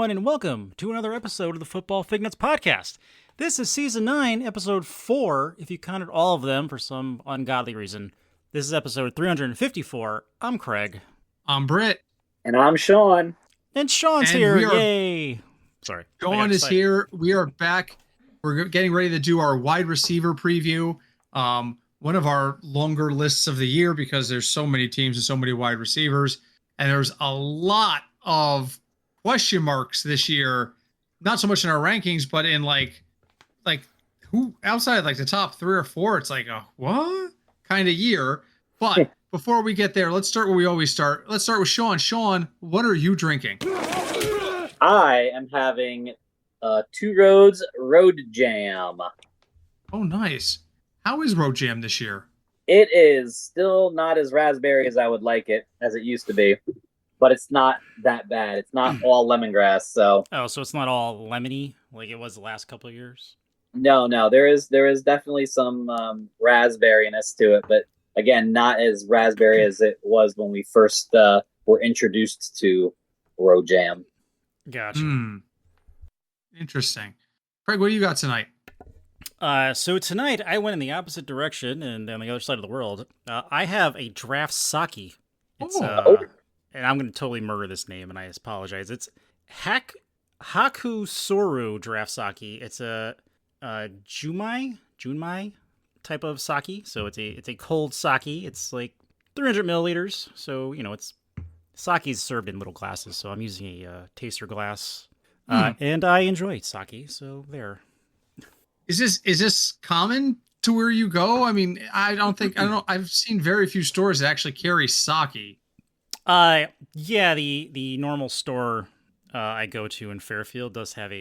everyone, and welcome to another episode of the Football Fignuts podcast. This is Season 9, Episode 4, if you counted all of them for some ungodly reason. This is Episode 354. I'm Craig. I'm Britt. And I'm Sean. And Sean's here. Yay! Sorry. Sean is here. We are back. We're getting ready to do our wide receiver preview. One of our longer lists of the year because there's so many teams and so many wide receivers. And there's a lot of question marks this year, not so much in our rankings, but in like who outside like the top 3 or 4, it's like a what kind of year. But before we get there, let's start where we always start. Let's start with Sean. Sean, what are you drinking? I am having Two Roads Road Jam. Oh, nice. How is Road Jam this year? It is still not as raspberry as I would like it, as it used to be. But it's not that bad. It's not all lemongrass, so. Oh, so it's not all lemony like it was the last couple of years? No. There is definitely some raspberryness to it, but again, not as raspberry as it was when we first were introduced to Road Jam. Gotcha. Interesting. Craig, what do you got tonight? So tonight I went in the opposite direction and on the other side of the world. I have a draft sake. It's and I'm going to totally murder this name, and I apologize. It's Hakusoru draft sake. It's a Junmai type of sake. So it's a cold sake. It's like 300 milliliters. So it's sake is served in little glasses. So I'm using a taster glass, and I enjoy sake. So there. Is this common to where you go? I mean, I don't know. I've seen very few stores that actually carry sake. Yeah, the normal store I go to in Fairfield does have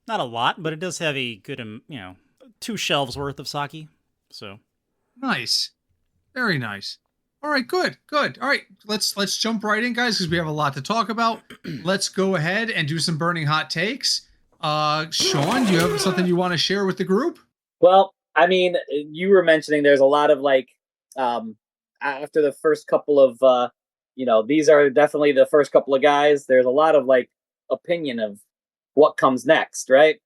not a lot, but it does have a good, 2 shelves worth of sake. So nice, very nice. All right, good. All right, let's jump right in, guys, because we have a lot to talk about. Let's go ahead and do some burning hot takes. Sean, do you have something you want to share with the group? Well, I mean, you were mentioning there's a lot of after the first couple of these are definitely the first couple of guys. There's a lot of opinion of what comes next, right?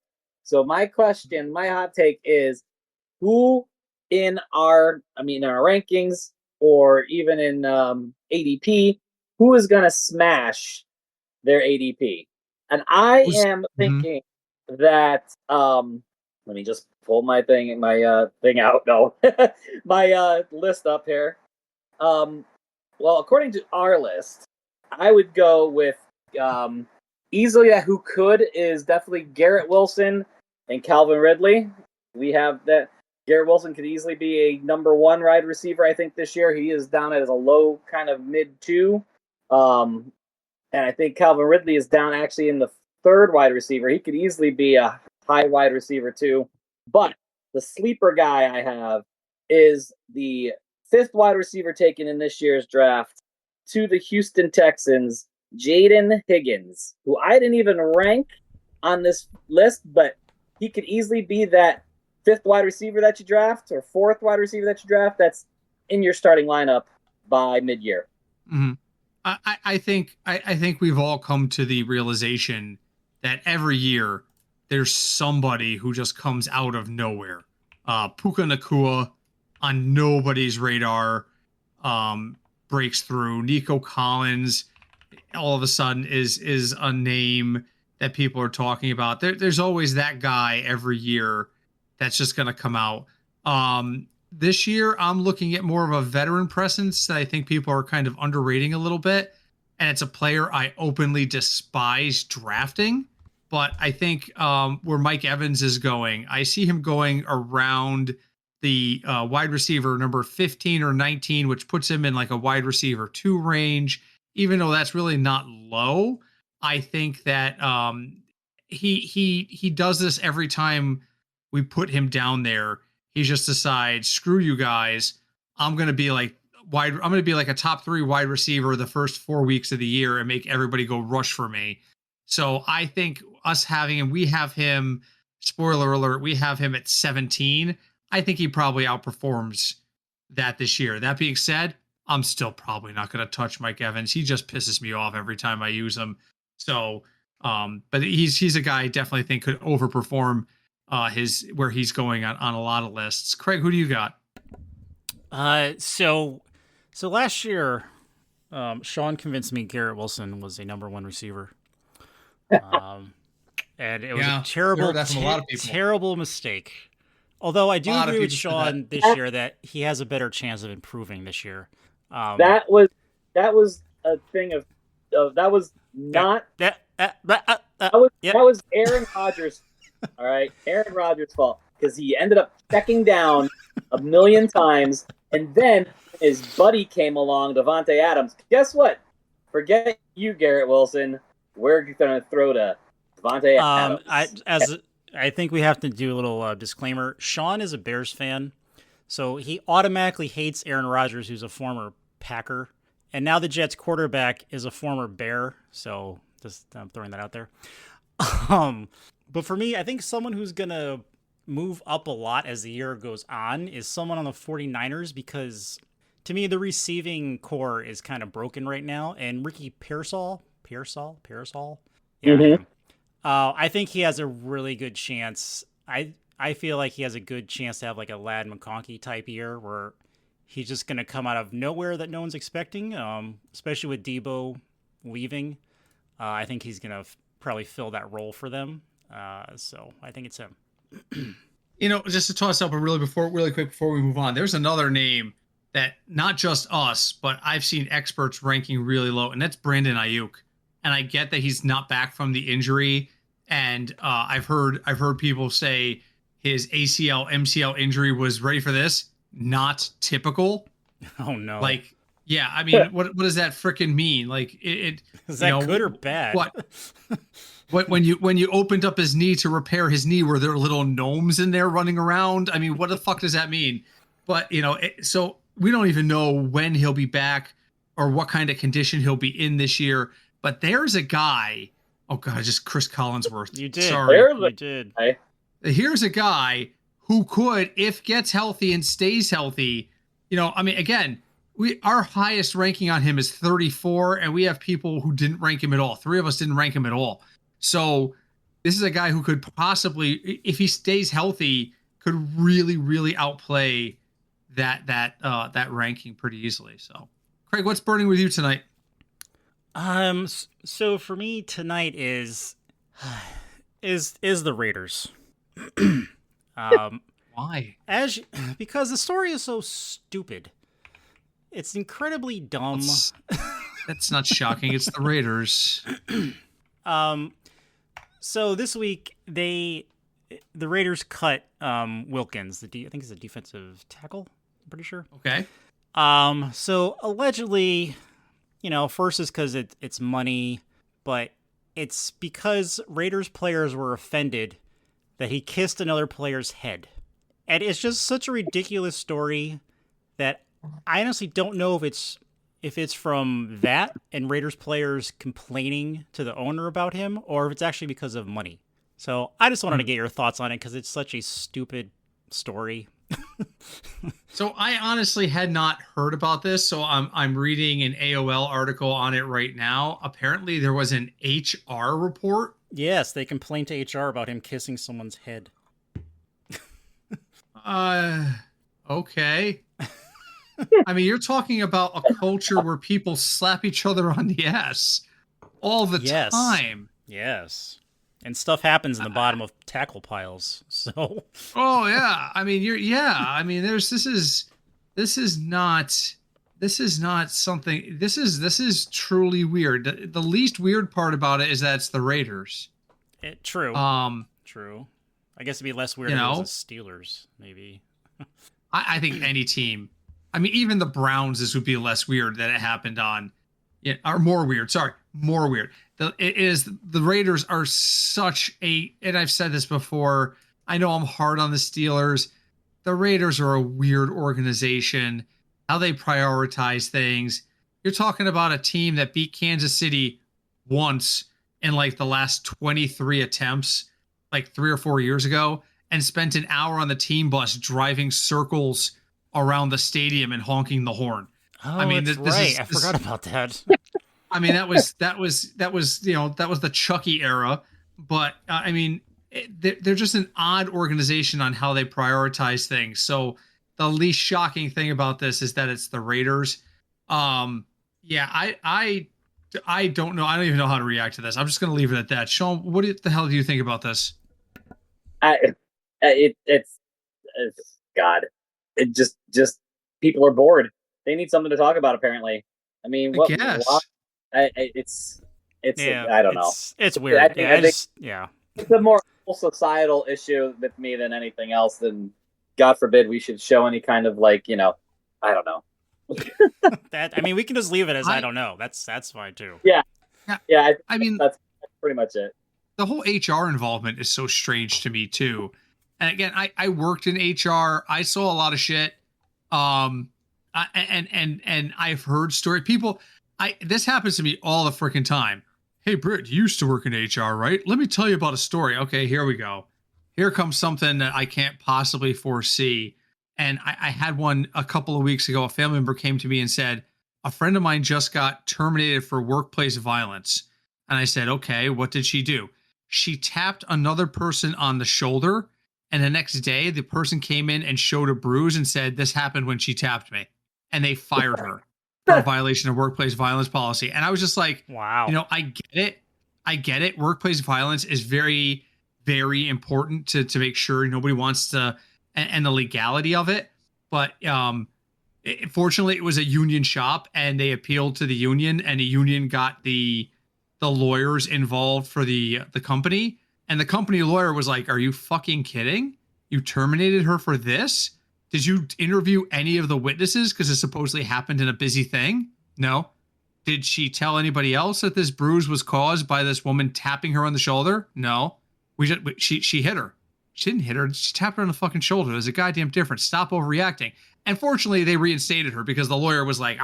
So my hot take is who in our rankings or even in ADP, who is going to smash their ADP? And I am thinking that let me just pull my thing out. No, my list up here. Well, according to our list, I would go with easily who could is definitely Garrett Wilson and Calvin Ridley. We have that. Garrett Wilson could easily be a number 1 wide receiver, I think, this year. He is down as a low kind of mid-2. And I think Calvin Ridley is down actually in the 3rd wide receiver. He could easily be a high wide receiver too. But the sleeper guy I have is the 5th wide receiver taken in this year's draft to the Houston Texans, Jaden Higgins, who I didn't even rank on this list, but he could easily be that 5th wide receiver that you draft or 4th wide receiver that you draft that's in your starting lineup by mid-year. Mm-hmm. I think we've all come to the realization that every year there's somebody who just comes out of nowhere. Puka Nacua on nobody's radar breaks through. Nico Collins all of a sudden is a name that people are talking about. There's always that guy every year that's just going to come out. This year, I'm looking at more of a veteran presence that I think people are kind of underrating a little bit. And it's a player I openly despise drafting. But I think where Mike Evans is going, I see him going around the wide receiver number 15 or 19, which puts him in like a wide receiver 2 range. Even though that's really not low, I think that he does this every time we put him down there. He just decides, screw you guys. I'm going to be like a top 3 wide receiver the first 4 weeks of the year and make everybody go rush for me. So I think us having him, we have him, spoiler alert, we have him at 17. I think he probably outperforms that this year. That being said, I'm still probably not going to touch Mike Evans. He just pisses me off every time I use him. So But he's a guy I definitely think could overperform where he's going on a lot of lists. Craig, who do you got? So last year, Sean convinced me Garrett Wilson was a number 1 receiver. And it was a terrible mistake. Although I do agree with Sean this year that he has a better chance of improving this year. That was a thing of that was not that was Aaron Rodgers. All right, Aaron Rodgers' fault because he ended up checking down a million times, and then his buddy came along, Devontae Adams. Guess what? Forget you, Garrett Wilson. We're going to throw to Devontae Adams. I think we have to do a little disclaimer. Sean is a Bears fan, so he automatically hates Aaron Rodgers, who's a former Packer, and now the Jets quarterback is a former Bear. So just I'm throwing that out there. But for me, I think someone who's gonna move up a lot as the year goes on is someone on the 49ers, because to me the receiving core is kind of broken right now, and Ricky Pearsall, yeah. Mm-hmm. I think he has a really good chance. I feel like he has a good chance to have like a Lad McConkey type year where he's just going to come out of nowhere that no one's expecting, especially with Debo leaving. I think he's going to probably fill that role for them. So I think it's him. Just to toss up really quick before we move on, there's another name that not just us, but I've seen experts ranking really low, and that's Brandon Ayuk. And I get that he's not back from the injury, and I've heard people say his ACL MCL injury was, ready for this, not typical. Oh no! Like, yeah, I mean, what does that freaking mean? Like, it is that good or bad? What when you opened up his knee to repair his knee, were there little gnomes in there running around? I mean, what the fuck does that mean? But so we don't even know when he'll be back or what kind of condition he'll be in this year. But there's a guy. Oh God, just Chris Collinsworth. You did. Sorry, you did. Here's a guy who could, if gets healthy and stays healthy. I mean, again, our highest ranking on him is 34, and we have people who didn't rank him at all. 3 of us didn't rank him at all. So this is a guy who could possibly, if he stays healthy, could really, really outplay that ranking pretty easily. So, Craig, what's burning with you tonight? So for me tonight is the Raiders. Why? Because the story is so stupid. It's incredibly dumb. That's not shocking. It's the Raiders. So this week the Raiders cut Wilkins. I think he's a defensive tackle. I'm pretty sure. Okay. So allegedly, first is because it's money, but it's because Raiders players were offended that he kissed another player's head. And it's just such a ridiculous story that I honestly don't know if it's from that and Raiders players complaining to the owner about him, or if it's actually because of money. So I just wanted to get your thoughts on it because it's such a stupid story. So I honestly had not heard about this, so I'm reading an AOL article on it right now. Apparently there was an HR report. Yes, they complained to HR about him kissing someone's head. Okay. I mean, you're talking about a culture where people slap each other on the ass all the time. Yes. And stuff happens in the bottom of tackle piles. So. Oh yeah. I mean, this is not something. This is truly weird. The least weird part about it is that it's the Raiders. True. True. I guess it'd be less weird if it was the Steelers, maybe. I think any team. I mean, even the Browns, this would be less weird that it happened on. Yeah, or more weird. Sorry, more weird. The Raiders are such a, and I've said this before, I know I'm hard on the Steelers. The Raiders are a weird organization, how they prioritize things. You're talking about a team that beat Kansas City once in like the last 23 attempts, like 3 or 4 years ago, and spent an hour on the team bus driving circles around the stadium and honking the horn. Oh, I mean, that's right. I forgot about that. I mean, that was the Chucky era, but I mean, they're just an odd organization on how they prioritize things. So the least shocking thing about this is that it's the Raiders. Yeah, I don't know. I don't even know how to react to this. I'm just going to leave it at that. Sean, what the hell do you think about this? It's God. It just people are bored. They need something to talk about. Apparently, I mean, what? It's I don't know. It's weird. I think it's a more societal issue with me than anything else. Than God forbid we should show any kind of I don't know. I mean, we can just leave it as I don't know. That's fine too. Yeah. I mean, that's pretty much it. The whole HR involvement is so strange to me too. And again, I worked in HR. I saw a lot of shit. And I've heard stories. People, this happens to me all the freaking time. Hey, Britt, you used to work in HR, right? Let me tell you about a story. Okay, here we go. Here comes something that I can't possibly foresee. And I had one a couple of weeks ago. A family member came to me and said, a friend of mine just got terminated for workplace violence. And I said, okay, what did she do? She tapped another person on the shoulder. And the next day, the person came in and showed a bruise and said, this happened when she tapped me. And they fired her for a violation of workplace violence policy. And I was just like, wow, I get it. Workplace violence is very, very important to make sure nobody wants to, and the legality of it. But fortunately, it was a union shop and they appealed to the union, and the union got the lawyers involved for the company. And the company lawyer was like, are you fucking kidding? You terminated her for this? Did you interview any of the witnesses? Because it supposedly happened in a busy thing. No. Did she tell anybody else that this bruise was caused by this woman tapping her on the shoulder? No. She hit her. She didn't hit her. She tapped her on the fucking shoulder. There's a goddamn difference. Stop overreacting. And fortunately, they reinstated her because the lawyer was like,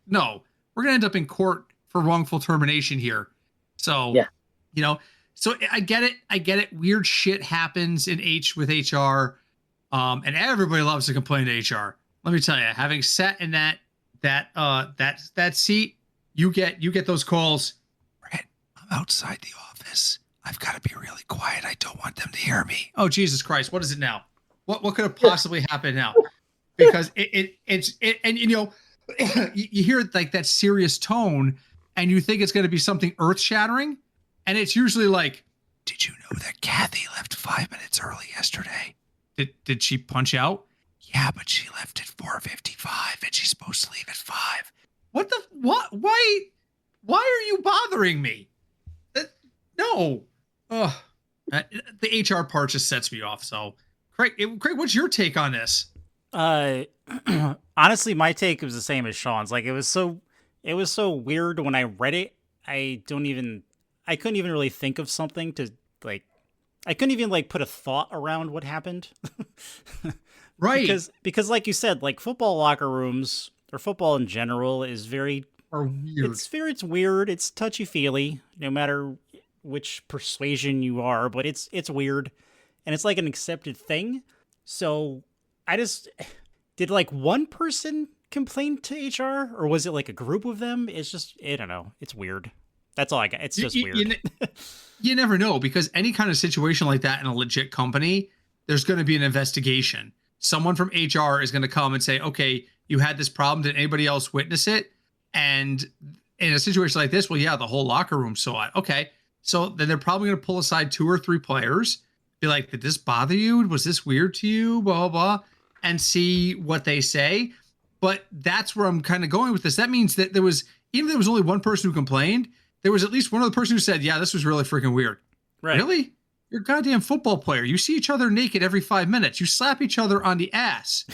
no, we're going to end up in court for wrongful termination here. So, yeah. So I get it. Weird shit happens with HR. And everybody loves to complain to HR. Let me tell you, having sat in that seat, you get those calls. Britt, I'm outside the office. I've got to be really quiet. I don't want them to hear me. Oh, Jesus Christ. What is it now? What could have possibly happened now? Because it's and you hear like that serious tone and you think it's going to be something earth shattering. And it's usually like, did you know that Kathy left 5 minutes early yesterday? Did she punch out? Yeah, but she left at 4:55 and she's supposed to leave at 5. What? Why are you bothering me? No. Ugh. The HR part just sets me off. So, Craig, what's your take on this? Honestly, my take was the same as Sean's. Like, it was so weird when I read it. I couldn't even really think of something to like. I couldn't even like put a thought around what happened. Right. Because like you said, like football locker rooms or football in general is very weird. It's weird. It's touchy-feely, no matter which persuasion you are, but it's weird. And it's like an accepted thing. So I just did like one person complain to HR, or was it like a group of them? It's just, I don't know. It's weird. That's all I got. It's just weird. You never know, because any kind of situation like that in a legit company, there's going to be an investigation. Someone from HR is going to come and say, okay, you had this problem. Did anybody else witness it? And in a situation like this, well, yeah, the whole locker room saw it. Okay. So then they're probably going to pull aside 2 or 3 players, be like, did this bother you? Was this weird to you? Blah, blah, blah, and see what they say. But that's where I'm kind of going with this. That means that even if there was only one person who complained, there was at least one other person who said, yeah, this was really freaking weird. Right. Really? You're a goddamn football player. You see each other naked every 5 minutes. You slap each other on the ass.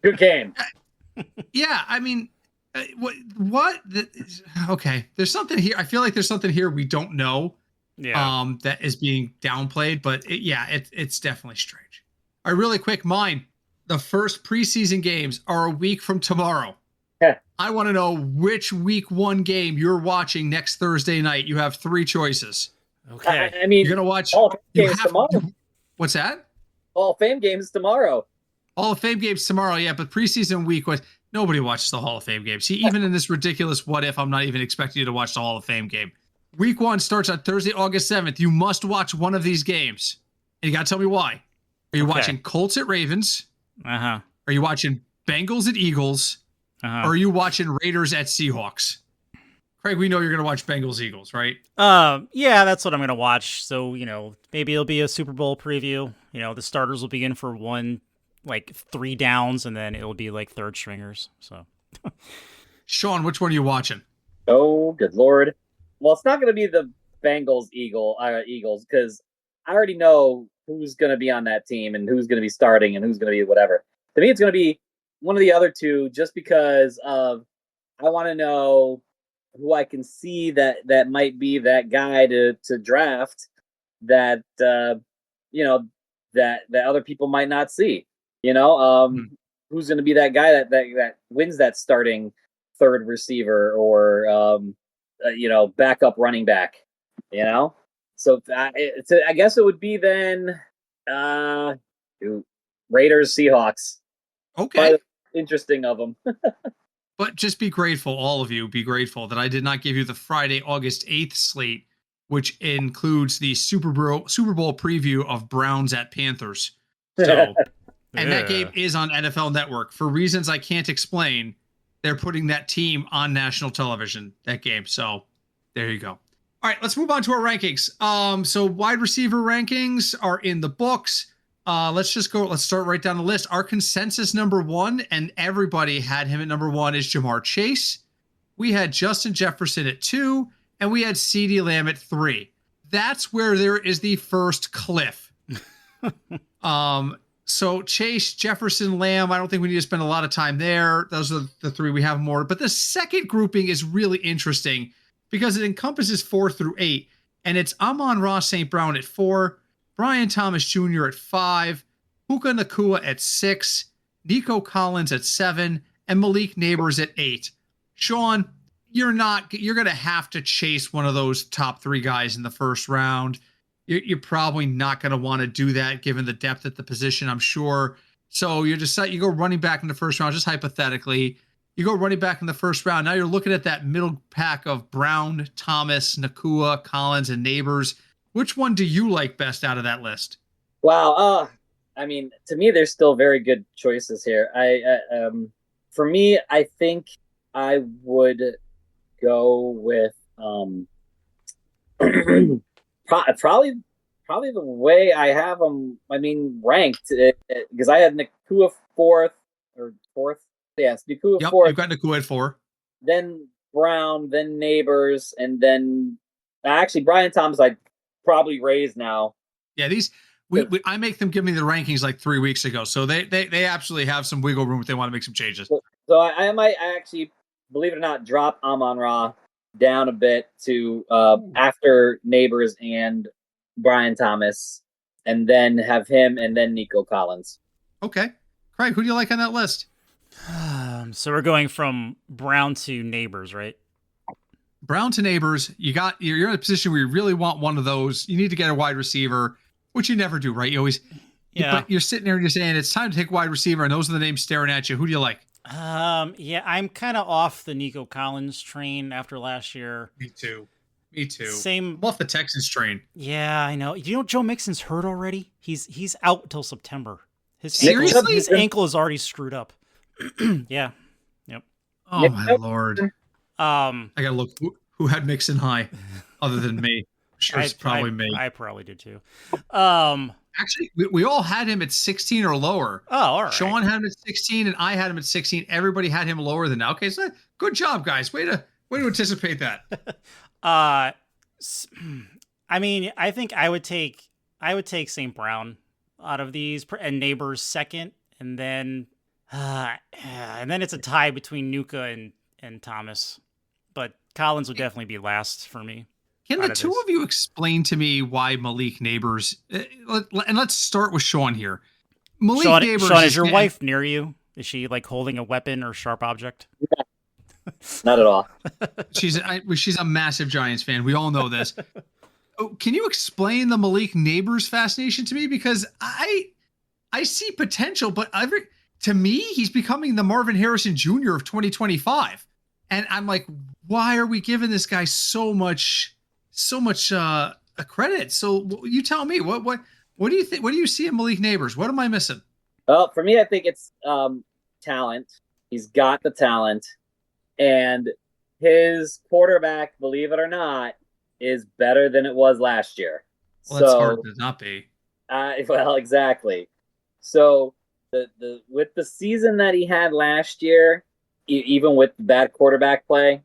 Good game. Yeah, I mean, what? Okay, there's something here. I feel like there's something here we don't know. Yeah. That is being downplayed, but it's definitely strange. All right, really quick, mine. The first preseason games are a week from tomorrow. I want to know which week 1 game you're watching next Thursday night. You have 3 choices. Okay. I mean, you're gonna watch. Hall of Fame games tomorrow. What's that? Hall of Fame games tomorrow. Hall of Fame games tomorrow. Yeah, but preseason week was. Nobody watches the Hall of Fame games. See, even in this ridiculous what if, I'm not even expecting you to watch the Hall of Fame game. Week 1 starts on Thursday, August 7th. You must watch one of these games. And you got to tell me why. Are you watching Colts at Ravens? Uh-huh. Are you watching Bengals at Eagles? Uh-huh. Or are you watching Raiders at Seahawks? Craig, we know you're going to watch Bengals Eagles, right? Yeah, that's what I'm going to watch. So, maybe it'll be a Super Bowl preview. The starters will be in for 3 downs, and then it'll be like third stringers. So, Sean, which one are you watching? Oh, good Lord. Well, it's not going to be the Bengals Eagles because I already know who's going to be on that team and who's going to be starting and who's going to be whatever. To me, it's going to be one of the other two just because of I want to know who I can see that might be that guy to draft that that other people might not see. Who's going to be that guy that wins that starting third receiver or backup running back. So I guess it would be then Raiders Seahawks. Okay. Interesting of them. But just be grateful, all of you, be grateful that I did not give you the Friday, August 8th slate, which includes the Super Bowl preview of Browns at Panthers. So, and that game is on NFL Network. For reasons I can't explain, they're putting that team on national television, that game. So there you go. All right, let's move on to our rankings. So wide receiver rankings are in the books. Let's start right down the list. Our consensus number 1, and everybody had him at number 1, is Jamar Chase. We had Justin Jefferson at 2, and we had CeeDee Lamb at 3. That's where there is the first cliff. So Chase, Jefferson, Lamb, I don't think we need to spend a lot of time there. Those are the 3 we have more. But the second grouping is really interesting because it encompasses 4 through 8. And it's Amon-Ra St. Brown at 4, Brian Thomas Jr. at 5, Puka Nacua at 6, Nico Collins at 7, and Malik Nabers at 8. Sean, you're going to have to chase one of those top 3 guys in the first round. You're probably not going to want to do that given the depth at the position, I'm sure. So you go running back in the first round, just hypothetically. You go running back in the first round. Now you're looking at that middle pack of Brown, Thomas, Nacua, Collins, and Nabers. Which one do you like best out of that list? Wow. To me, there's still very good choices here. For me, I think I would go with probably the way I have them. Ranked because I had Nacua fourth. Yes, Nacua fourth. You've got Nacua at 4. Then Brown, then Nabers, and then actually Brian Thomas. I probably raised now. Yeah, these I make them give me the rankings like 3 weeks ago, so they absolutely have some wiggle room if they want to make some changes. So I might actually, believe it or not, drop Amon-Ra down a bit to after Nabers and Brian Thomas, and then have him and then Nico Collins. Okay, Craig, who do you like on that list? So we're going from Brown to Nabers, right? Brown to Nabers. You're in a position where you really want one of those. You need to get a wide receiver, which you never do, right? You always, but you're sitting there and you're saying it's time to take wide receiver, and those are the names staring at you. Who do you like? I'm kind of off the Nico Collins train after last year. Me too. Same. I'm off the Texans train. Yeah, I know. You know, Joe Mixon's hurt already. He's out till September. His ankle is already screwed up. Yeah. Yep. Oh my Lord. I gotta look who had Mixon high, other than me. I'm sure it's probably me. I probably did too. Actually, we all had him at 16 or lower. Oh, all right. Sean had him at 16, and I had him at 16. Everybody had him lower than that. Okay, so good job, guys. Way to anticipate that. I think I would take St. Brown out of these, and Nabers second, and then it's a tie between Nuka and Thomas, but Collins would definitely be last for me. Can the two of you explain to me why Malik Nabers? And let's start with Sean here. Nabers. Sean, is your wife near you? Is she like holding a weapon or sharp object? Not at all. She's a massive Giants fan. We all know this. Can you explain the Malik Nabers fascination to me? Because I see potential, but to me, he's becoming the Marvin Harrison Jr. of 2025. And I'm like, why are we giving this guy so much credit? So you tell me, what do you think? What do you see in Malik Nabers? What am I missing? Well, for me, I think it's talent. He's got the talent, and his quarterback, believe it or not, is better than it was last year. Well, that's hard to not be. Well, exactly. So the with the season that he had last year, even with bad quarterback play,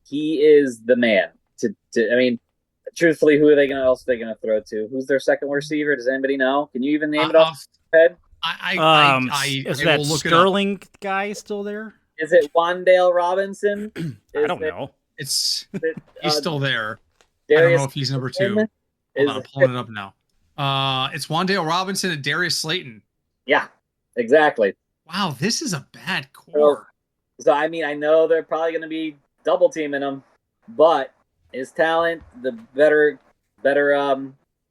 he is the man. I mean, truthfully, who are they else are they gonna throw to? Who's their second receiver? Does anybody know? Can you even name it off your head? Is that Sterling guy still there? Is it Wandale Robinson? I don't know. He's still there. Darius I don't know if he's number 2. Hold on, I'm pulling it up now. It's Wandale Robinson and Darius Slayton. Yeah, exactly. Wow, this is a bad core. So I mean, I know they're probably going to be double teaming him, but his talent, the better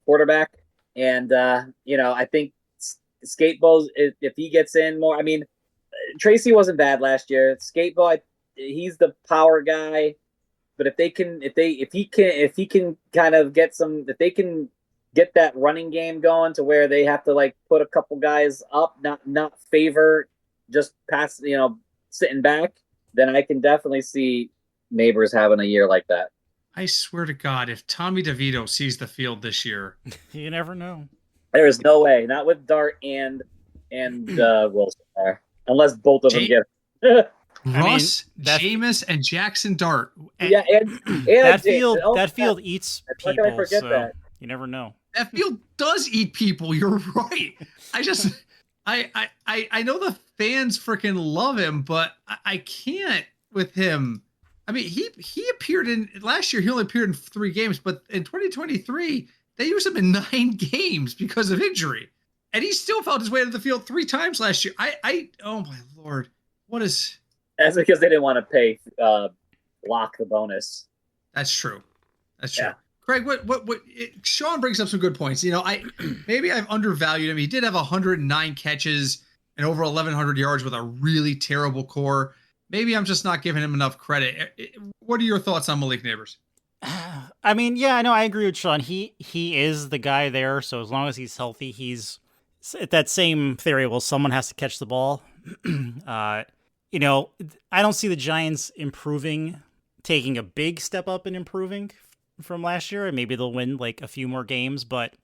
quarterback, and I think Skatebo's, if he gets in more. I mean, Tracy wasn't bad last year. Skatebo, he's the power guy, but if he can kind of get if they can get that running game going to where they have to like put a couple guys up, not favor just pass, sitting back, then I can definitely see Nabers having a year like that. I swear to God, if Tommy DeVito sees the field this year, you never know. There is no way, not with Dart and Wilson there, unless both of them get Russ, Jameis, and Jackson Dart. And that field eats people. How can I forget that? You never know. That field does eat people. You're right. I know the fans freaking love him, but I can't with him. I mean, he appeared in last year. He only appeared in 3 games, but in 2023 they used him in 9 games because of injury, and he still found his way to the field 3 times last year. Oh my Lord, what is? That's because they didn't want to pay Block the bonus. That's true. Yeah. Craig, what Sean brings up some good points. Maybe I've undervalued him. He did have 109 catches and over 1,100 yards with a really terrible core. Maybe I'm just not giving him enough credit. What are your thoughts on Malik Nabers? I mean, yeah, no, I agree with Sean. He is the guy there, so as long as he's healthy, he's at that same theory. Well, someone has to catch the ball. I don't see the Giants taking a big step up and improving from last year, and maybe they'll win like a few more games, but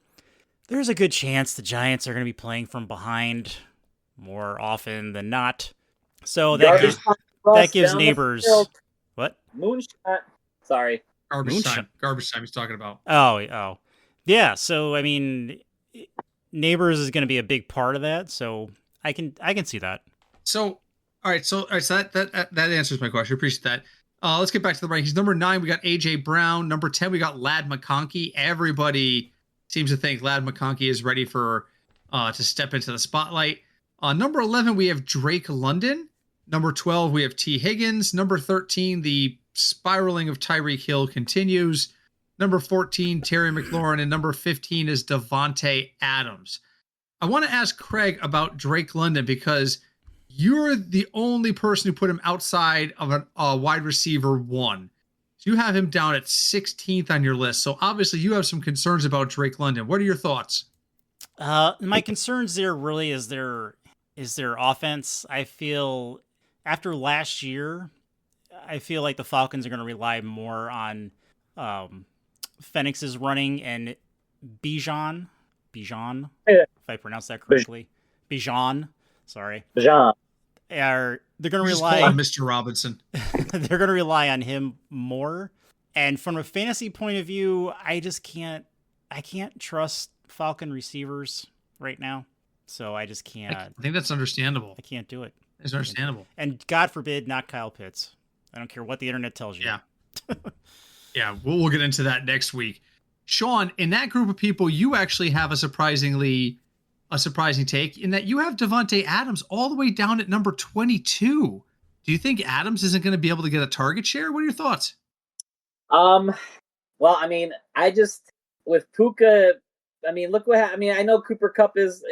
there's a good chance the Giants are going to be playing from behind more often than not. So that gives Nabers what? Moonshot. Sorry. Garbage time he's talking about. Oh. Yeah, so I mean Nabers is going to be a big part of that, so I can see that. So all right, so that answers my question. I appreciate that. Let's get back to the rankings. Number 9, we got AJ Brown. Number 10, we got Ladd McConkey. Everybody seems to think Ladd McConkey is ready for to step into the spotlight. Number 11, we have Drake London. Number 12, we have T. Higgins. Number 13, the spiraling of Tyreek Hill continues. Number 14, Terry McLaurin. And number 15 is Devontae Adams. I want to ask Craig about Drake London because you're the only person who put him outside of a wide receiver 1. So you have him down at 16th on your list. So obviously you have some concerns about Drake London. What are your thoughts? My concerns there really is their offense. I feel after last year, I feel like the Falcons are going to rely more on Phoenix's running and Bijan, if I pronounce that correctly. Bijan. They're going to rely on Mr. Robinson. They're going to rely on him more. And from a fantasy point of view, I can't trust Falcon receivers right now. So I just can't. I think that's understandable. I can't do it. It's understandable. And God forbid, not Kyle Pitts. I don't care what the internet tells you. Yeah. Yeah, we'll get into that next week. Sean, in that group of people, you actually have a surprising take in that you have Devontae Adams all the way down at number 22. Do you think Adams isn't going to be able to get a target share? What are your thoughts? Well, I mean, with Puka, I mean, look what I know Cooper Kupp is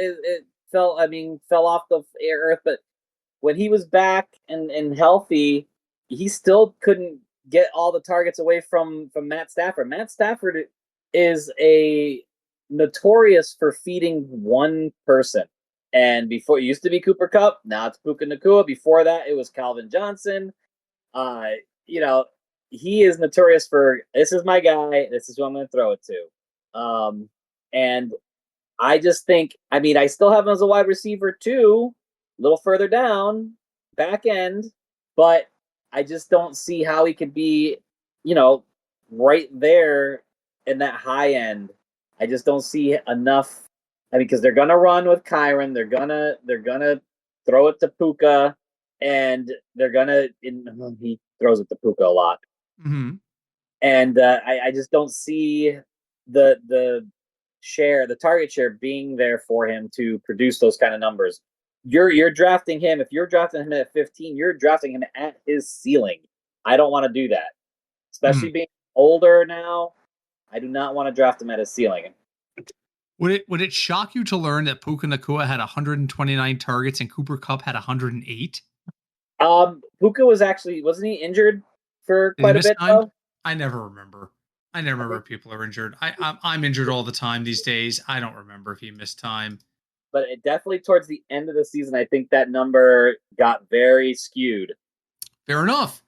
fell off the earth, but when he was back and healthy, he still couldn't get all the targets away from Matt Stafford. Matt Stafford is notorious for feeding one person. And before, it used to be Cooper Kupp, now it's Puka Nacua. Before that, it was Calvin Johnson. He is notorious for, this is my guy, this is who I'm going to throw it to. And I just think, I still have him as a wide receiver too, a little further down, back end, but I just don't see how he could be, right there in that high end. I just don't see enough. Because they're gonna run with Kyron, they're gonna throw it to Puka, and he throws it to Puka a lot. Mm-hmm. And I just don't see the target share being there for him to produce those kind of numbers. You're drafting him. If you're drafting him at 15, you're drafting him at his ceiling. I don't want to do that, especially being older now. I do not want to draft him at his ceiling. Would it shock you to learn that Puka Nacua had 129 targets and Cooper Kupp had 108? Puka wasn't he injured for quite a bit though? I never remember. I never remember if people are injured. I'm injured all the time these days. I don't remember if he missed time. But it definitely towards the end of the season, I think that number got very skewed. Fair enough.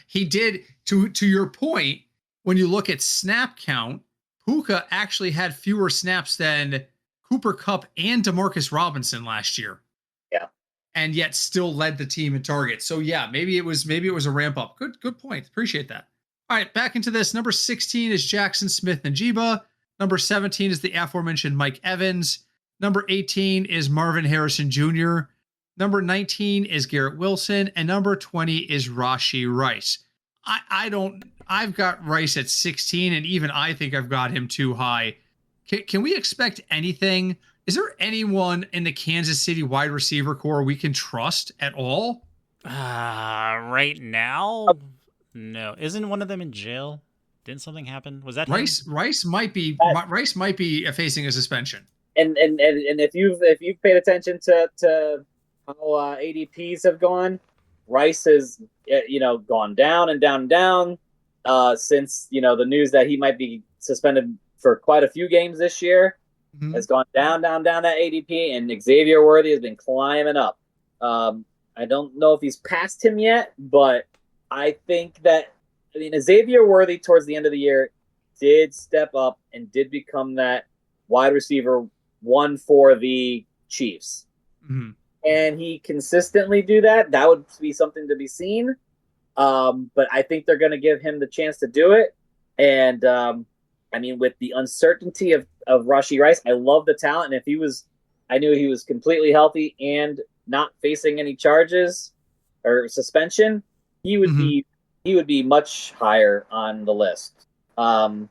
He did, to your point, when you look at snap count, Puka actually had fewer snaps than Cooper Kupp and DeMarcus Robinson last year. Yeah. And yet still led the team in targets. So yeah, maybe it was a ramp up. Good point. Appreciate that. All right, back into this. Number 16 is Jackson Smith-Njigba. Number 17 is the aforementioned Mike Evans. Number 18 is Marvin Harrison Jr. Number 19 is Garrett Wilson. And number 20 is Rashee Rice. I've got Rice at 16, and even I think I've got him too high. Can we expect anything? Is there anyone in the Kansas City wide receiver core we can trust at all? Right now? No. Isn't one of them in jail? Didn't something happen? Was that Rice? him? Rice might be facing a suspension. And if you've paid attention to how ADPs have gone, Rice has gone down and down and down since the news that he might be suspended for quite a few games this year has gone down that ADP, and Xavier Worthy has been climbing up. I don't know if he's passed him yet, but I think that Xavier Worthy towards the end of the year did step up and did become that wide receiver one for the Chiefs. Mm-hmm. And he consistently do that. That would be something to be seen. But I think they're going to give him the chance to do it. And with the uncertainty of Rashee Rice, I love the talent. And if I knew he was completely healthy and not facing any charges or suspension, he would be much higher on the list. I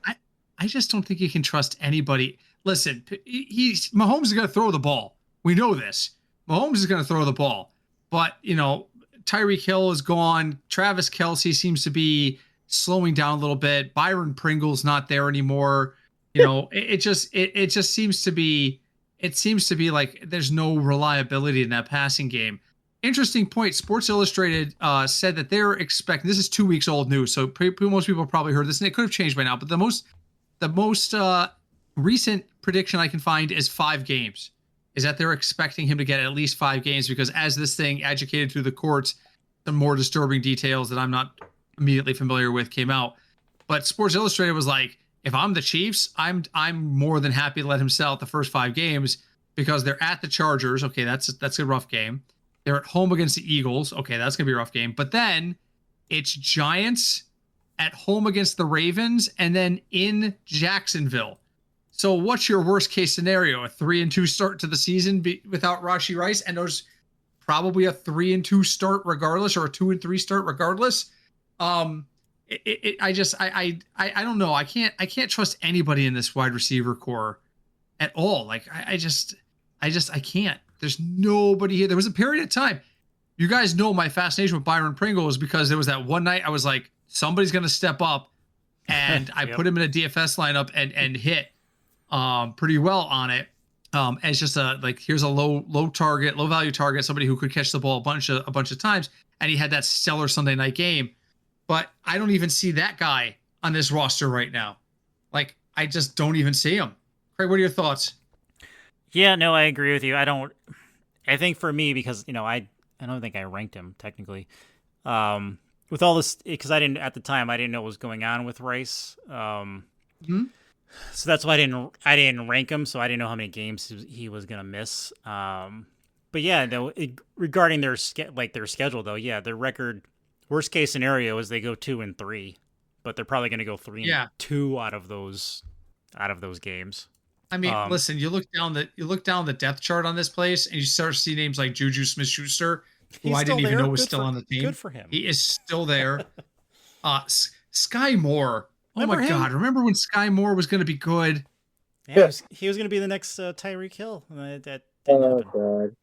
just don't think you can trust anybody. Listen, Mahomes is going to throw the ball. We know this. Mahomes is going to throw the ball, but Tyreek Hill is gone. Travis Kelce seems to be slowing down a little bit. Byron Pringle's not there anymore. It just seems to be like there's no reliability in that passing game. Interesting point. Sports Illustrated said that they're expecting, this is 2 weeks old news, so most people probably heard this, and it could have changed by now, but the most recent prediction I can find is 5 games. Is that they're expecting him to get at least 5 games, because as this thing agitated through the courts, the more disturbing details that I'm not immediately familiar with came out. But Sports Illustrated was like, if I'm the Chiefs, I'm more than happy to let him sell out the first 5 games, because they're at the Chargers. Okay, that's a rough game. They're at home against the Eagles. Okay, that's going to be a rough game. But then it's Giants at home against the Ravens, and then in Jacksonville. So what's your worst case scenario? A 3-2 start to the season without Rashee Rice, and there's probably a 3-2 start regardless, or a 2-3 start regardless. I don't know. I can't trust anybody in this wide receiver core at all. Like I can't. There's nobody here. There was a period of time. You guys know my fascination with Byron Pringle is because there was that one night I was like, somebody's going to step up, and I put him in a DFS lineup and hit pretty well on it. as just here's a low value target, somebody who could catch the ball a bunch of times, and he had that stellar Sunday night game. But I don't even see that guy on this roster right now. Like, I just don't even see him. Craig, what are your thoughts? Yeah, no, I agree with you. I think for me, because, I don't think I ranked him technically. With all this, because at the time I didn't know what was going on with Rice. So that's why I didn't rank him. So I didn't know how many games he was gonna miss. But yeah, though, regarding their schedule though, yeah, their record, worst case scenario is they go 2-3, but they're probably gonna go 3-2 out of those games. I mean, listen, you look down the depth chart on this place, and you start to see names like Juju Smith-Schuster, who I didn't even know was still on the team. Good for him. He is still there. Sky Moore. Oh my God! Remember when Sky Moore was going to be good? Yeah, he was going to be the next Tyreek Hill. That God.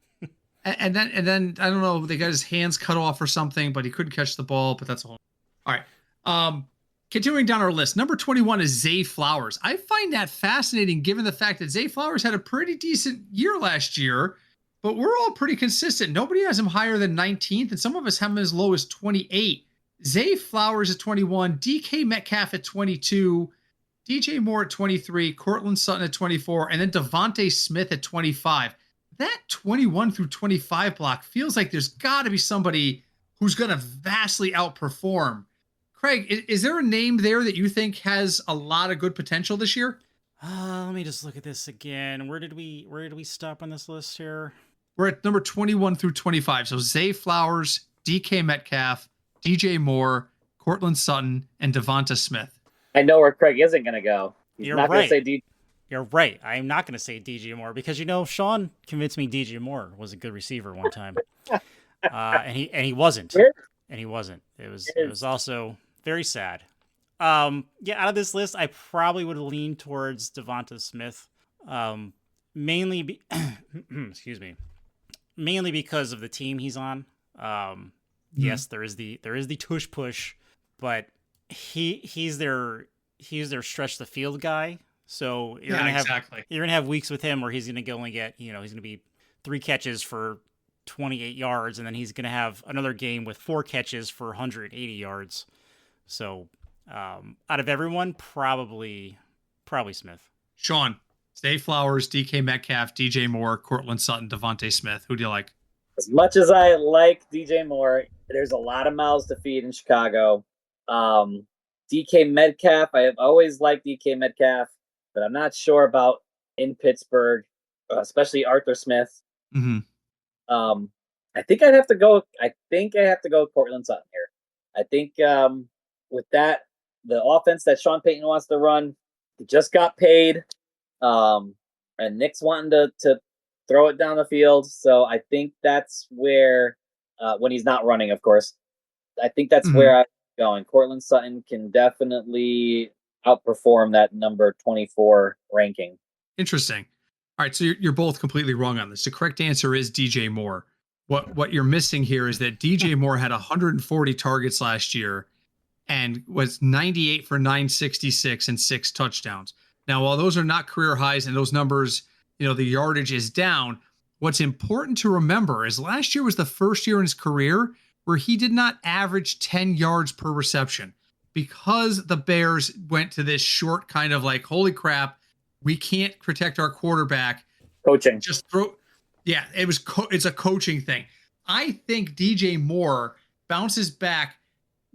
And then I don't know. They got his hands cut off or something, but he couldn't catch the ball. But that's a whole. All right. Continuing down our list, number 21 is Zay Flowers. I find that fascinating, given the fact that Zay Flowers had a pretty decent year last year, but we're all pretty consistent. Nobody has him higher than 19th, and some of us have him as low as 28. Zay Flowers at 21, DK Metcalf at 22, DJ Moore at 23, Cortland Sutton at 24, and then Devontae Smith at 25. That 21 through 25 block feels like there's got to be somebody who's going to vastly outperform. Craig, is there a name there that you think has a lot of good potential this year? Let me just look at this again. Where did we stop on this list here? We're at number 21 through 25. So Zay Flowers, DK Metcalf, DJ Moore, Cortland Sutton, and Devonta Smith. I know where Craig isn't going to go. You're not going to say DJ. You're right. I'm not going to say DJ Moore because Sean convinced me DJ Moore was a good receiver one time, and he wasn't. And he wasn't. It was also very sad. Out of this list, I probably would lean towards Devonta Smith, mainly excuse me, mainly because of the team he's on. Yes, there is the tush push, but he's their stretch the field guy. So you're gonna have weeks with him where he's gonna only get he's gonna be 3 catches for 28 yards, and then he's gonna have another game with 4 catches for 180 yards. So out of everyone, probably Smith. Sean, Zay Flowers, DK Metcalf, DJ Moore, Cortland Sutton, Devontae Smith. Who do you like? As much as I like DJ Moore, there's a lot of mouths to feed in Chicago. DK Metcalf, I have always liked DK Metcalf, but I'm not sure about in Pittsburgh, especially Arthur Smith. Mm-hmm. I think I have to go with Cortland Sutton here. I think with that, the offense that Sean Payton wants to run, he just got paid, and Nick's wanting to throw it down the field. So I think that's where, when he's not running, of course, I think that's where I'm going. Cortland Sutton can definitely outperform that number 24 ranking. Interesting. All right, so you're both completely wrong on this. The correct answer is DJ Moore. What you're missing here is that DJ Moore had 140 targets last year and was 98 for 966 and 6 touchdowns. Now, while those are not career highs and those numbers, the yardage is down, what's important to remember is last year was the first year in his career where he did not average 10 yards per reception because the Bears went to this short kind of like, holy crap, we can't protect our quarterback. Coaching. Just throw. Yeah, it's a coaching thing. I think DJ Moore bounces back,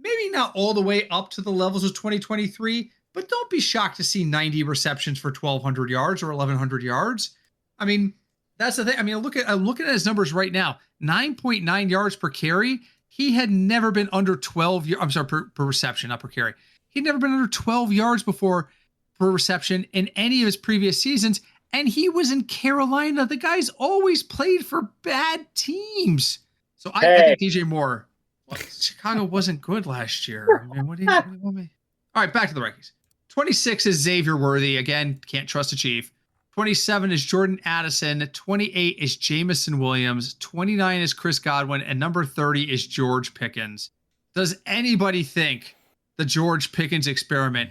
maybe not all the way up to the levels of 2023, but don't be shocked to see 90 receptions for 1,200 yards or 1,100 yards. I mean, that's the thing. I mean, I'm looking at his numbers right now. 9.9 yards per carry. He had never been under 12. I'm sorry, per reception, not per carry. He'd never been under 12 yards before per reception in any of his previous seasons. And he was in Carolina. The guy's always played for bad teams. So I think DJ Moore. Well, Chicago wasn't good last year. I mean, what do you want me? All right, back to the rankings. 26 is Xavier Worthy. Again, can't trust a Chief. 27 is Jordan Addison. 28 is Jamison Williams. 29 is Chris Godwin. And number 30 is George Pickens. Does anybody think the George Pickens experiment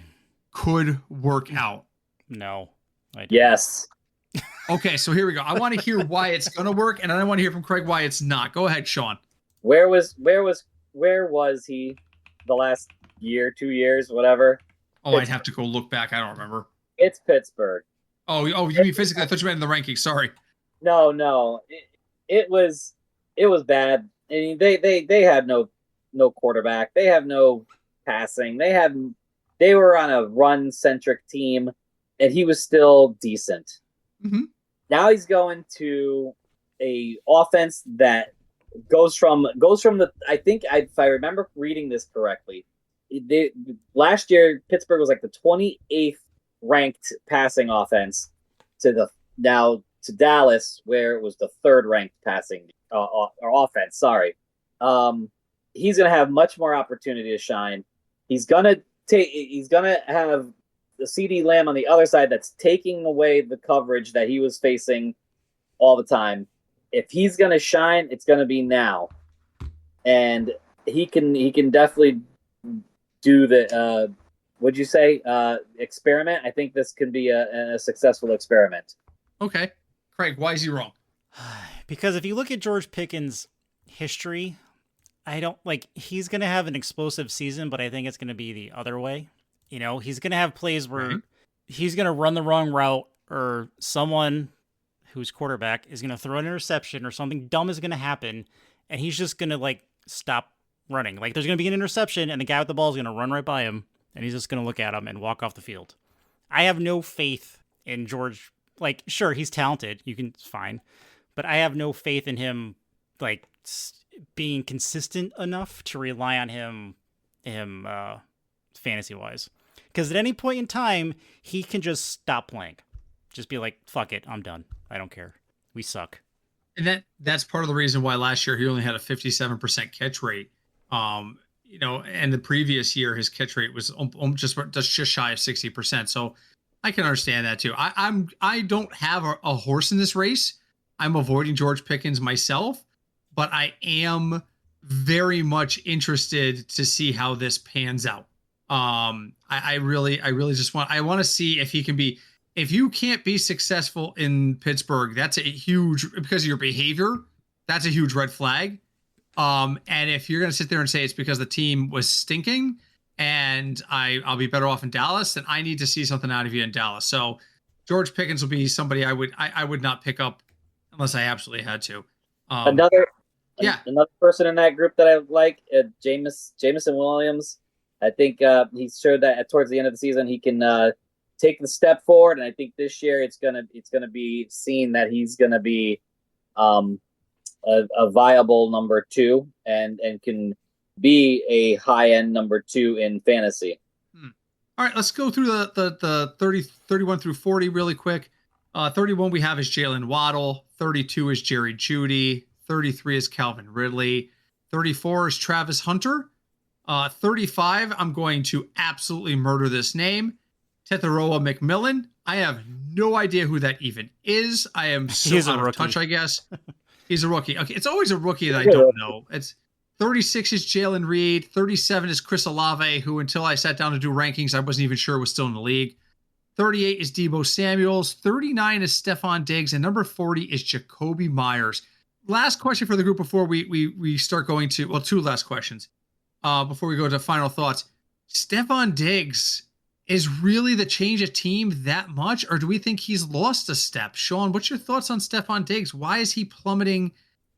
could work out? No. Yes. Okay, so here we go. I want to hear why it's going to work, and then I want to hear from Craig why it's not. Go ahead, Sean. Where was he the last year, 2 years, whatever? Oh, I'd have to go look back. I don't remember. It's Pittsburgh. Oh, you mean physically? I thought you meant in the rankings. Sorry. No. It was bad. I mean, they had no quarterback. They have no passing. They were on a run centric team, and he was still decent. Mm-hmm. Now he's going to a offense that goes from the. I think if I remember reading this correctly, last year Pittsburgh was like the 28th ranked passing offense to Dallas, where it was the 3rd ranked passing or offense. Sorry, he's going to have much more opportunity to shine. He's going to have the CD Lamb on the other side that's taking away the coverage that he was facing all the time. If he's going to shine, it's going to be now, and he can definitely do the would you say experiment? I think this can be a successful experiment. Okay, Craig, why is he wrong? Because if you look at George Pickens' history, I don't like he's going to have an explosive season, but I think it's going to be the other way. You know, he's going to have plays where he's going to run the wrong route, or someone who's quarterback is going to throw an interception, or something dumb is going to happen, and he's just going to like stop running. Like there's going to be an interception, and the guy with the ball is going to run right by him, and he's just going to look at him and walk off the field. I have no faith in George. Like, sure, he's talented. It's fine. But I have no faith in him, like, being consistent enough to rely on him fantasy-wise. Because at any point in time, he can just stop playing. Just be like, fuck it, I'm done. I don't care. We suck. And that's part of the reason why last year he only had a 57% catch rate. And the previous year his catch rate was just shy of 60%. So I can understand that too. I don't have a horse in this race. I'm avoiding George Pickens myself, but I am very much interested to see how this pans out. I really just want to see if he can be. If you can't be successful in Pittsburgh, that's a huge, because of your behavior, that's a huge red flag. And if you're going to sit there and say it's because the team was stinking and I'll be better off in Dallas, then I need to see something out of you in Dallas. So George Pickens will be somebody I would not pick up unless I absolutely had to. Another person in that group that I like, Jameson Williams. I think he showed that towards the end of the season he can take the step forward, and I think this year it's gonna be seen that he's gonna be a viable number 2 and can be a high end number 2 in fantasy. All right, let's go through the 31 through 40 really quick. 31 we have is Jalen Waddle. 32 is Jerry Jeudy. 33 is Calvin Ridley. 34 is Travis Hunter. 35, I'm going to absolutely murder this name. Tetheroa McMillan. I have no idea who that even is. I am so out of touch, I guess. He's a rookie. Okay, it's always a rookie that I don't know. It's 36 is Jalen Reed. 37 is Chris Olave, who until I sat down to do rankings, I wasn't even sure was still in the league. 38 is Deebo Samuels. 39 is Stephon Diggs. And number 40 is Jacoby Myers. Last question for the group before we start going to, well, 2 last questions before we go to final thoughts. Stephon Diggs is really the change of team that much, or do we think he's lost a step? Sean, what's your thoughts on Stephon Diggs? Why is he plummeting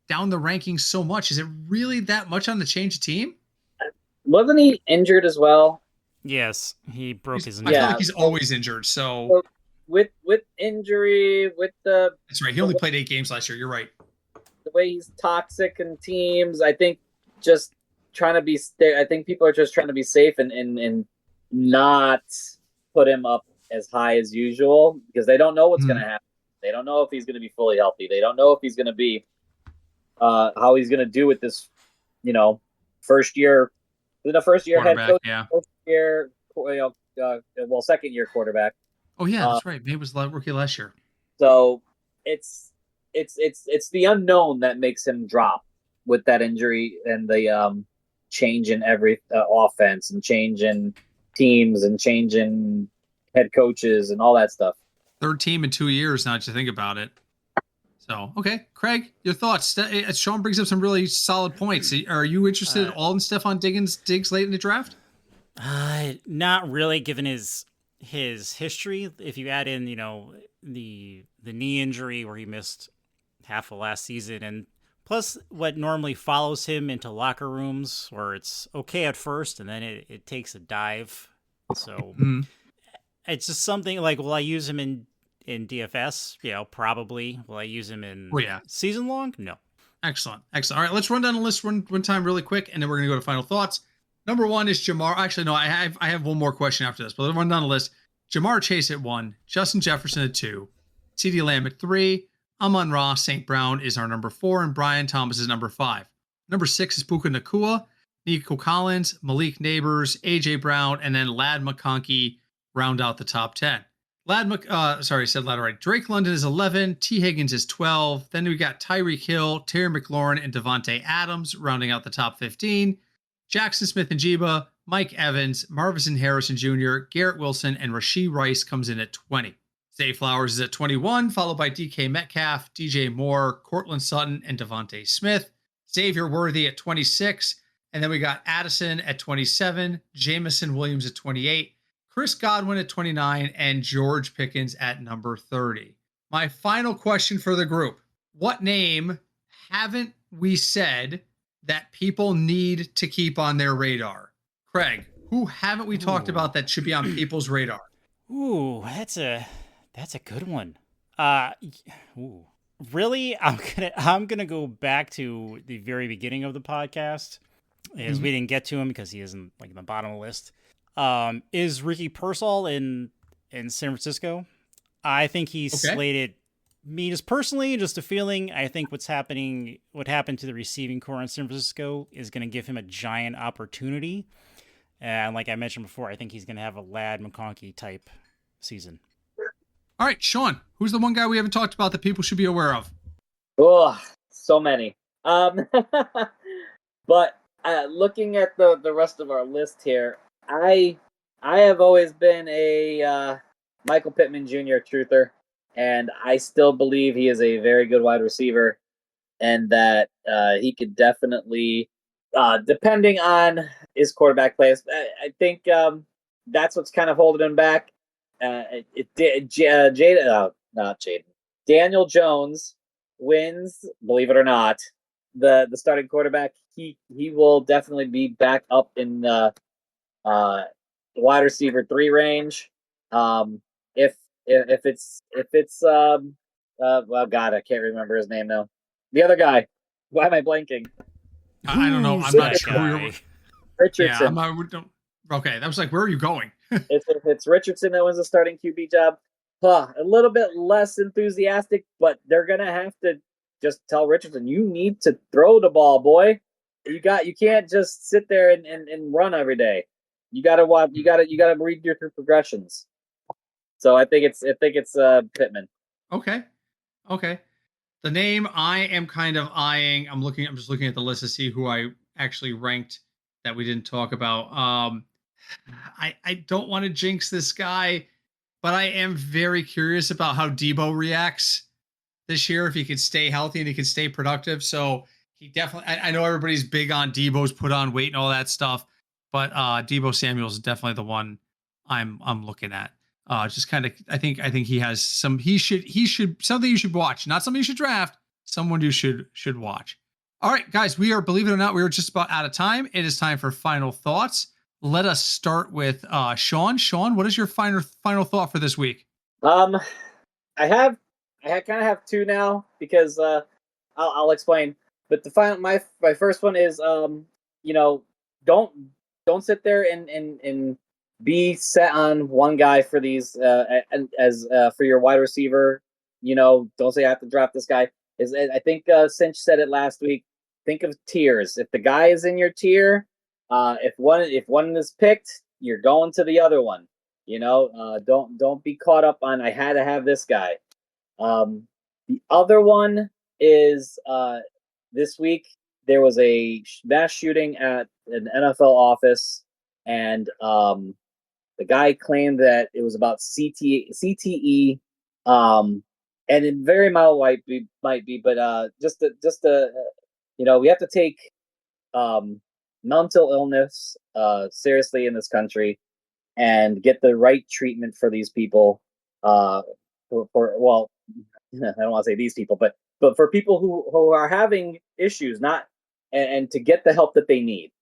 down the rankings so much? Is it really that much on the change of team? Wasn't he injured as well? Yes, he broke his knee. I feel like he's always injured. So with injury, with the that's right. He only played 8 games last year. You're right. The way he's toxic in teams, I think just trying to be. I think people are just trying to be safe and not put him up as high as usual because they don't know what's going to happen. They don't know if he's going to be fully healthy. They don't know if he's going to be how he's going to do with this, first year head coach, first year, second year quarterback. Oh yeah, that's right. Maybe it was rookie last year. So it's the unknown that makes him drop with that injury and the change in every offense and change in teams and change in head coaches and all that stuff. Third team in 2 years, now that you think about it. So, okay. Craig, your thoughts. Sean brings up some really solid points. Are you interested at all in Stephon Diggs late in the draft? Not really, given his history. If you add in, the knee injury where he missed half of last season, and plus what normally follows him into locker rooms where it's okay at first and then it takes a dive. So it's just something like, will I use him in DFS? Probably. Will I use him in season long? No. Excellent. All right, let's run down the list one time really quick, and then we're going to go to final thoughts. Number 1 is Jamar. Actually, no, I have one more question after this, but let's run down the list. Jamar Chase at 1, Justin Jefferson at 2, CeeDee Lamb at 3, Amon-Ra St. Brown is our number 4, and Brian Thomas is number 5. Number 6 is Puka Nacua, Nico Collins, Malik Nabers, AJ Brown, and then Ladd McConkey round out the top 10. Drake London is 11, T. Higgins is 12. Then we got Tyreek Hill, Terry McLaurin, and Devontae Adams rounding out the top 15. Jackson Smith-Njigba, Mike Evans, Marvin Harrison Jr., Garrett Wilson, and Rashee Rice comes in at 20. Zay Flowers is at 21, followed by DK Metcalf, DJ Moore, Cortland Sutton, and Devontae Smith. Xavier Worthy at 26. And then we got Addison at 27, Jamison Williams at 28, Chris Godwin at 29, and George Pickens at number 30. My final question for the group. What name haven't we said that people need to keep on their radar? Craig, who haven't we talked about that should be on people's radar? Ooh, that's a good one. Really, I'm gonna go back to the very beginning of the podcast, as we didn't get to him because he isn't like in the bottom of the list. Is Ricky Pearsall in San Francisco? I think he's slated. Me, just personally, just a feeling. I think what happened to the receiving core in San Francisco is going to give him a giant opportunity. And like I mentioned before, I think he's going to have a Ladd McConkey type season. All right, Sean, who's the one guy we haven't talked about that people should be aware of? Oh, so many. But looking at the rest of our list here, I have always been a Michael Pittman Jr. truther, and I still believe he is a very good wide receiver, and that he could definitely, depending on his quarterback plays, I think that's what's kind of holding him back. Daniel Jones wins, believe it or not, the starting quarterback. He will definitely be back up in wide receiver 3 range. If it's well, God, I can't remember his name now. The other guy. Why am I blanking? I don't know. I'm not sure. Richardson. Yeah, okay, that was like, where are you going? if it's Richardson that wins the starting QB job, a little bit less enthusiastic, but they're gonna have to just tell Richardson, you need to throw the ball, boy. You can't just sit there and run every day. You gotta watch. You gotta read your progressions. So I think it's Pittman. Okay. The name I am kind of eyeing. I'm just looking at the list to see who I actually ranked that we didn't talk about. I don't want to jinx this guy, but I am very curious about how Debo reacts this year, if he can stay healthy and he can stay productive. So he definitely, I know everybody's big on Debo's put on weight and all that stuff, but Debo Samuel is definitely the one I'm looking at. Just kind of, I think he has something you should watch, not something you should draft, someone you should watch. All right, guys, believe it or not, we are just about out of time. It is time for final thoughts. Let us start with Sean. Sean, what is your final thought for this week? I kind of have 2 now because I'll explain. But my first one is don't sit there and be set on one guy for these for your wide receiver. Don't say I have to draft this guy. I think Cinch said it last week. Think of tiers. If the guy is in your tier, if one is picked, you're going to the other one. Don't be caught up on I had to have this guy. The other one is this week there was a mass shooting at an NFL office, and the guy claimed that it was about CTE And it very mild might be, but we have to take mental illness seriously in this country and get the right treatment for these people. Well, I don't want to say these people, but for people who are having issues, and to get the help that they need,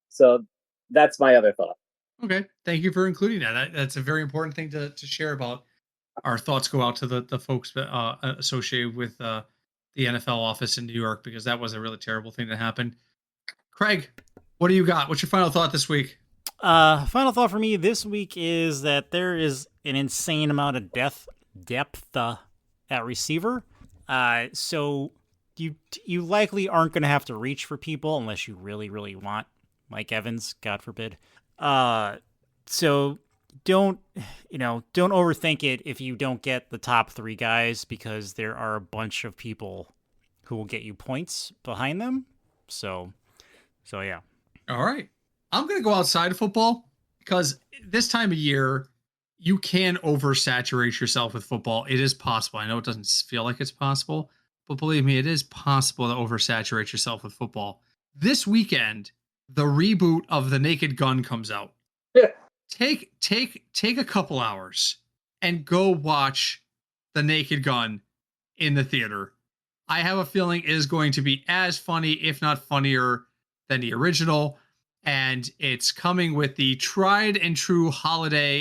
So that's my other thought. Okay, thank you for including that. That's a very important thing to share about. Our thoughts go out to the folks associated with the NFL office in New York, because that was a really terrible thing to happen. Craig, what do you got? What's your final thought this week? Final thought for me this week is that there is an insane amount of depth at receiver. So you likely aren't going to have to reach for people unless you really, really want Mike Evans, God forbid. So don't overthink it if you don't get the top 3 guys, because there are a bunch of people who will get you points behind them. So yeah. All right. I'm going to go outside of football, because this time of year, you can oversaturate yourself with football. It is possible. I know it doesn't feel like it's possible, but believe me, it is possible to oversaturate yourself with football. This weekend, the reboot of The Naked Gun comes out. Yeah. Take a couple hours and go watch The Naked Gun in the theater. I have a feeling it is going to be as funny, if not funnier, than the original. And it's coming with the tried and true Hollywood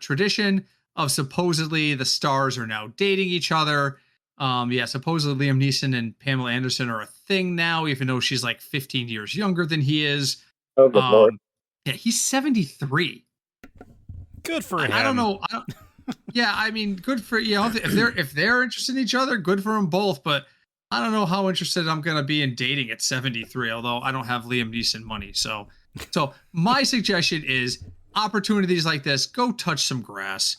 tradition of supposedly the stars are now dating each other. Supposedly Liam Neeson and Pamela Anderson are a thing now, even though she's like 15 years younger than he is. Oh, good Lord. Yeah, he's 73. Good for him. I don't know. Good for if they're interested in each other, good for them both. But I don't know how interested I'm going to be in dating at 73. Although I don't have Liam Neeson money, so my suggestion is opportunities like this, go touch some grass.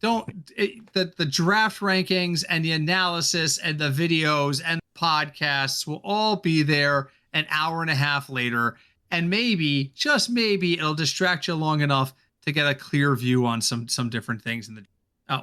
The draft rankings and the analysis and the videos and podcasts will all be there an hour and a half later. And maybe, just maybe, it'll distract you long enough to get a clear view on some different things.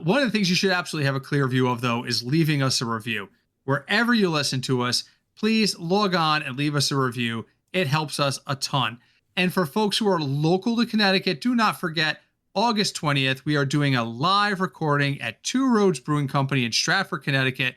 One of the things you should absolutely have a clear view of, though, is leaving us a review. Wherever you listen to us, please log on and leave us a review. It helps us a ton. And for folks who are local to Connecticut, do not forget, August 20th, we are doing a live recording at Two Roads Brewing Company in Stratford, Connecticut.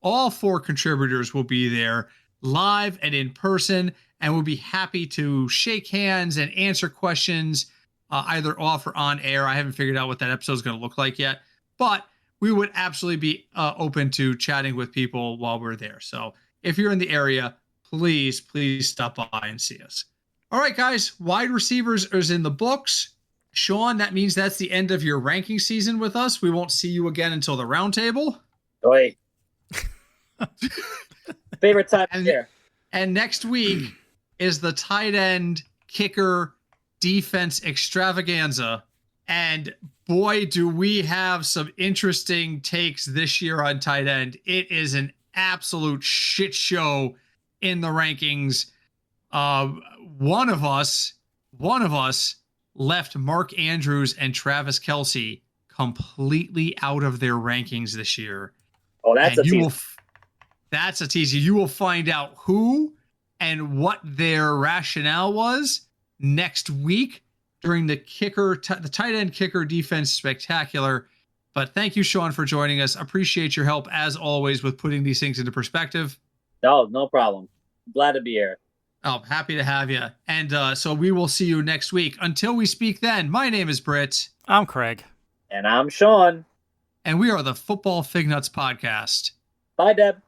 All 4 contributors will be there live and in person, and we'll be happy to shake hands and answer questions either off or on air. I haven't figured out what that episode is going to look like yet, but we would absolutely be open to chatting with people while we're there. So if you're in the area, please stop by and see us. All right, guys, wide receivers is in the books. Sean, that means that's the end of your ranking season with us. We won't see you again until the roundtable. Oi. Favorite time of year. And next week is the tight end kicker defense extravaganza. And boy, do we have some interesting takes this year on tight end. It is an absolute shit show in the rankings. One of us left Mark Andrews and Travis Kelce completely out of their rankings this year. Oh, that's a teaser. That's a teaser. You will find out who and what their rationale was next week during the tight end kicker defense spectacular. But thank you, Sean, for joining us. Appreciate your help, as always, with putting these things into perspective. No problem. Glad to be here. Oh, happy to have you. And so we will see you next week. Until we speak then, my name is Britt. I'm Craig. And I'm Sean. And we are the Football Fignuts Podcast. Bye, Deb.